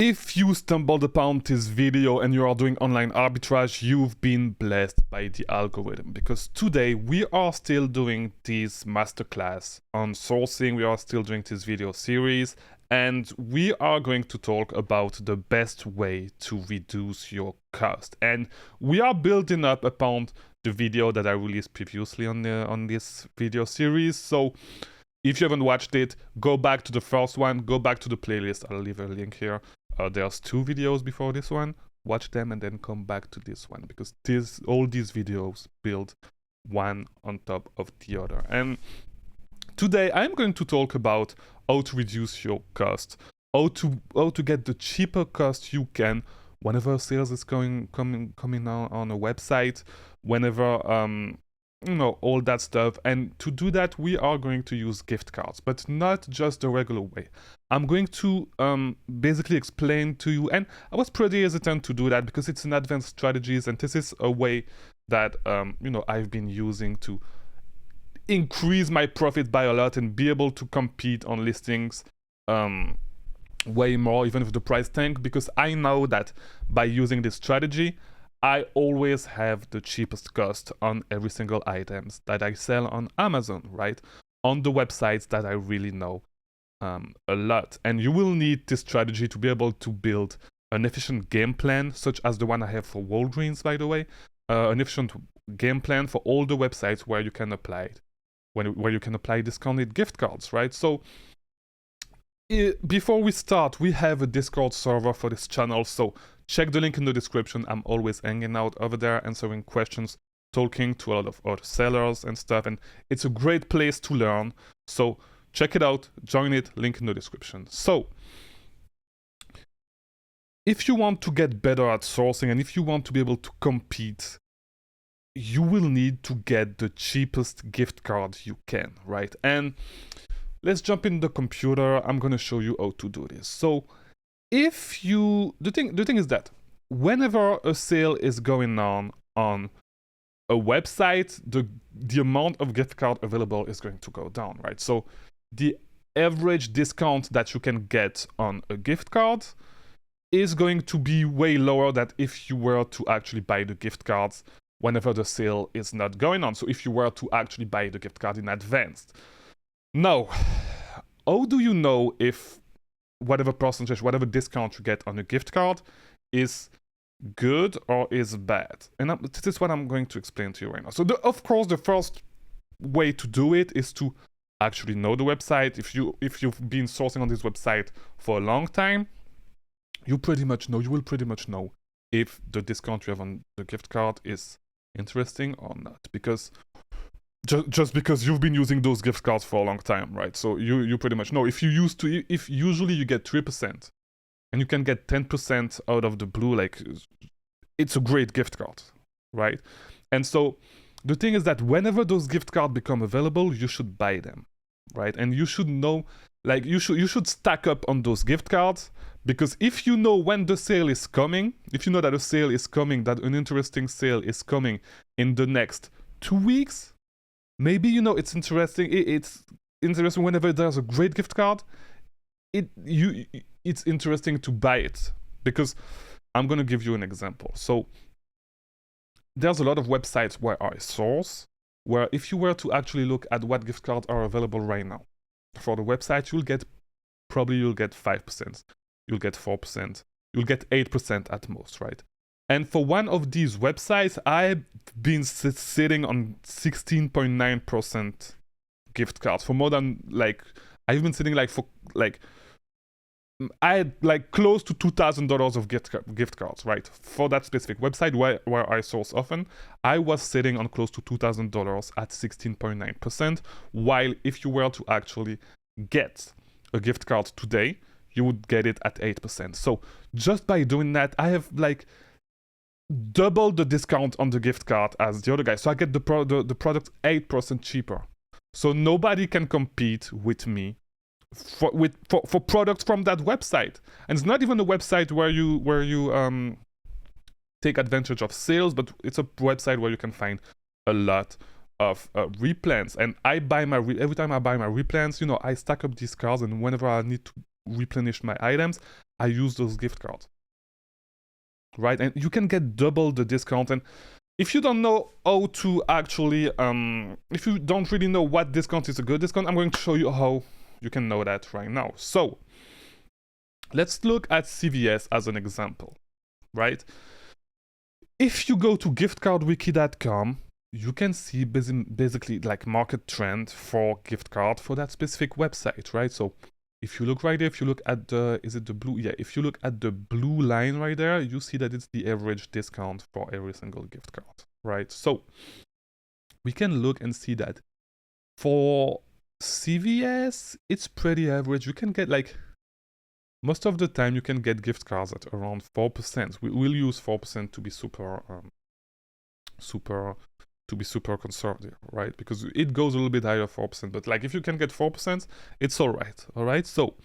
If you stumbled upon this video and you are doing online arbitrage, you've been blessed by the algorithm, because today we are still doing this masterclass on sourcing. We are still doing this video series, and we are going to talk about the best way to reduce your cost. And we are building up upon the video that I released previously on this video series. So if you haven't watched it, go back to the first one, go back to the playlist. I'll leave a link here. There's 2 videos before this one. Watch them and then come back to this one, because all these videos build one on top of the other. And today I'm going to talk about how to reduce your cost, how to get the cheaper cost you can whenever sales is coming on a website, whenever all that stuff. And to do that, we are going to use gift cards, but not just the regular way. I'm going to basically explain to you, and I was pretty hesitant to do that because it's an advanced strategies, and this is a way that I've been using to increase my profit by a lot and be able to compete on listings way more, even if the price tank, because I know that by using this strategy, I always have the cheapest cost on every single items that I sell on Amazon, right? On the websites that I really know a lot. And you will need this strategy to be able to build an efficient game plan, such as the one I have for Walgreens, by the way, an efficient game plan for all the websites where you can apply it, where you can apply discounted gift cards, right? So before we start, we have a Discord server for this channel, so check the link in the description. I'm always hanging out over there, answering questions, talking to a lot of other sellers and stuff, and it's a great place to learn. So check it out, join it, link in the description. So if you want to get better at sourcing and if you want to be able to compete, you will need to get the cheapest gift card you can, right? And let's jump in the computer. I'm going to show you how to do this. So if you, the thing is that whenever a sale is going on a website, the amount of gift card available is going to go down, right? So the average discount that you can get on a gift card is going to be way lower than if you were to actually buy the gift cards whenever the sale is not going on. So if you were to actually buy the gift card in advance. Now, how do you know if whatever percentage, whatever discount you get on a gift card is good or is bad? And this is what I'm going to explain to you right now. So of course, the first way to do it is to actually know the website. If you've been sourcing on this website for a long time, you will pretty much know if the discount you have on the gift card is interesting or not, because just because you've been using those gift cards for a long time, right? So you pretty much know. If usually you get 3% and you can get 10% out of the blue, like, it's a great gift card, right? And so the thing is that whenever those gift cards become available, you should buy them, right? And you should know, like, you should stack up on those gift cards, because if you know when the sale is coming, if you know that a sale is coming, that an interesting sale is coming in the next 2 weeks, maybe it's interesting. It's interesting whenever there's a great gift card. It's interesting to buy it, because I'm gonna give you an example. So there's a lot of websites where I source, where if you were to actually look at what gift cards are available right now for the website, you'll get 5%, you'll get 4%, you'll get 8% at most, right? And for one of these websites, I've been sitting on 16.9% gift cards for more than, like, I've been sitting I had close to $2,000 of gift cards, right? For that specific website where I source often, I was sitting on close to $2,000 at 16.9%, while if you were to actually get a gift card today, you would get it at 8%. So just by doing that, I have double the discount on the gift card as the other guy. So I get the product 8% cheaper. So nobody can compete with me for products from that website. And it's not even a website where you take advantage of sales, but it's a website where you can find a lot of replans. And I buy every time I buy my replans, I stack up these cards, and whenever I need to replenish my items, I use those gift cards, right? And you can get double the discount. And if you don't know how to actually, if you don't really know what discount is a good discount, I'm going to show you how you can know that right now. So let's look at CVS as an example, right? If you go to giftcardwiki.com, you can see basically like market trend for gift card for that specific website, right? So if you look right there, if you look at the, is it the blue? Yeah, if you look at the blue line right there, you see that it's the average discount for every single gift card, right? So we can look and see that for CVS, it's pretty average. You can get like, most of the time you can get gift cards at around 4%. We'll use 4% to be super conservative, right? Because it goes a little bit higher, 4%, but like if you can get 4%, it's all right? So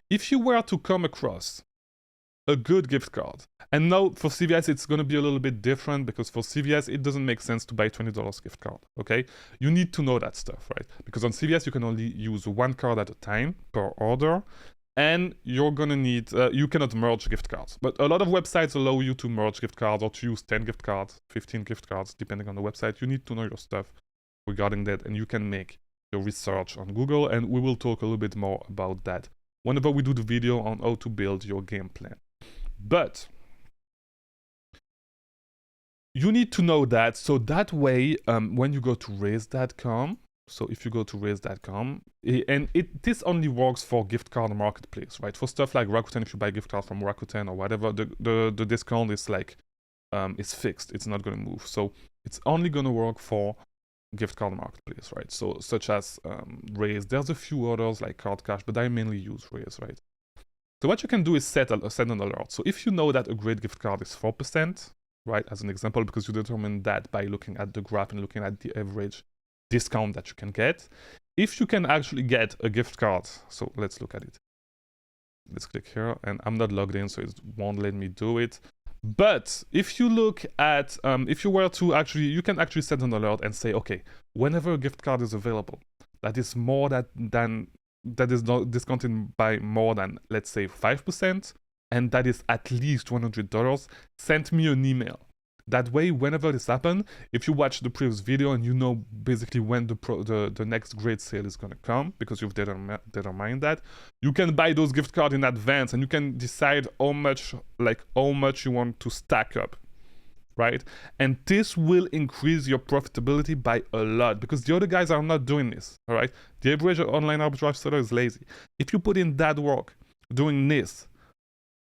if you were to come across a good gift card, and now for CVS it's going to be a little bit different, because for CVS it doesn't make sense to buy $20 gift card, okay? You need to know that stuff, right? Because on CVS you can only use one card at a time per order, and you're gonna need, you cannot merge gift cards. But a lot of websites allow you to merge gift cards or to use 10 gift cards, 15 gift cards, depending on the website. You need to know your stuff regarding that, and you can make your research on Google, and we will talk a little bit more about that whenever we do the video on how to build your game plan. But you need to know that, so that way, when you go to raise.com, so if you go to raise.com, and this only works for gift card marketplace, right? For stuff like Rakuten, if you buy gift card from Rakuten or whatever, the discount is like, it's fixed. It's not going to move. So it's only going to work for gift card marketplace, right? So such as Raise. There's a few others like Card Cash, but I mainly use Raise, right? So what you can do is set an alert. So if you know that a great gift card is 4%, right, as an example, because you determine that by looking at the graph and looking at the average discount that you can get. If you can actually get a gift card, so let's look at it. Let's click here, and I'm not logged in, so it won't let me do it. But if you look at, if you were to actually, you can actually set an alert and say, okay, whenever a gift card is available, that is more that is not discounted by more than, let's say, 5%, and that is at least $100, send me an email. That way, whenever this happens, if you watch the previous video and you know basically when the next great sale is going to come, because you've determined that, you can buy those gift cards in advance, and you can decide how much you want to stack up, right? And this will increase your profitability by a lot, because the other guys are not doing this, all right? The average online arbitrage seller is lazy. If you put in that work doing this,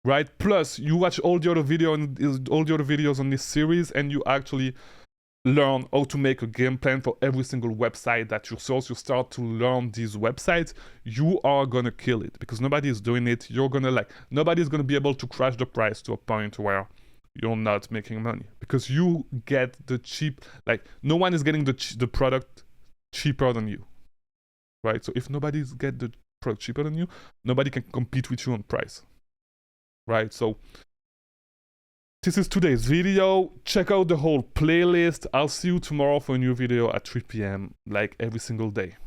right? Plus, you watch all the other videos on this series, and you actually learn how to make a game plan for every single website that you source. You start to learn these websites. You are gonna kill it, because nobody is doing it. Nobody's gonna be able to crash the price to a point where you're not making money, because you get the cheap. No one is getting the product cheaper than you, right? So if nobody's get the product cheaper than you, nobody can compete with you on price. Right, so this is today's video. Check out the whole playlist. I'll see you tomorrow for a new video at 3 p.m. like every single day.